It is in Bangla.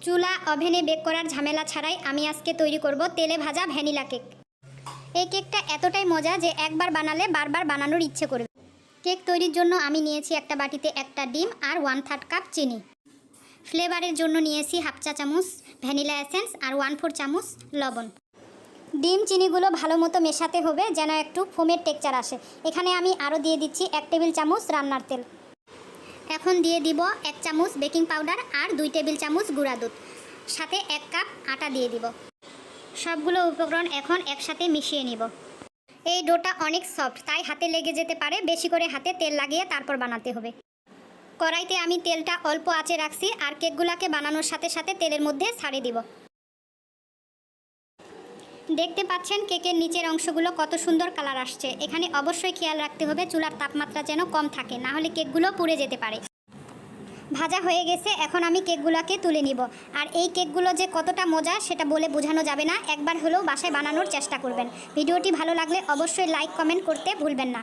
চুলা ওভেনে বেক করার ঝামেলা ছাড়াই আমি আজকে তৈরি করব তেলে ভাজা ভ্যানিলা কেক। এই কেকটা এতটাই মজা যে একবার বানালে বারবার বানানোর ইচ্ছে করবে। কেক তৈরির জন্য আমি নিয়েছি একটা বাটিতে একটা ডিম আর 1/3 কাপ চিনি। ফ্লেভারের জন্য নিয়েছি 1/2 চা চামচ ভ্যানিলা এসেন্স আর 1/4 চামচ লবণ। ডিম চিনিগুলো ভালো মতো মেশাতে হবে যেন একটু ফোমের টেক্সচার আসে। এখানে আমি আরও দিয়ে দিচ্ছি 1 টেবিল চামচ রান্নার তেল। এখন দিয়ে দিব 1 চামচ বেকিং পাউডার আর 2 টেবিল চামচ গুঁড়া দুধ, সাথে 1 কাপ আটা দিয়ে দিব। সবগুলো উপকরণ এখন একসাথে মিশিয়ে নিব। এই ডোটা অনেক সফট, তাই হাতে লেগে যেতে পারে, বেশি করে হাতে তেল লাগিয়ে তারপর বানাতে হবে। কড়াইতে আমি তেলটা অল্প আঁচে রাখছি আর কেকগুলোকে বানানোর সাথে সাথে তেলের মধ্যে ছাড়িয়ে দিব। দেখতে পাচ্ছেন কেকের নিচের অংশগুলো কত সুন্দর কালার আসছে। এখানে অবশ্যই খেয়াল রাখতে হবে চুলার তাপমাত্রা যেন কম থাকে, না হলে কেকগুলো পুড়ে যেতে পারে। ভাজা হয়ে গেছে, এখন আমি কেকগুলোকে তুলে নিব। আর এই কেকগুলো যে কতটা মজা সেটা বলে বোঝানো যাবে না। একবার হলেও বাসায় বানানোর চেষ্টা করবেন। ভিডিওটি ভালো লাগলে অবশ্যই লাইক কমেন্ট করতে ভুলবেন না।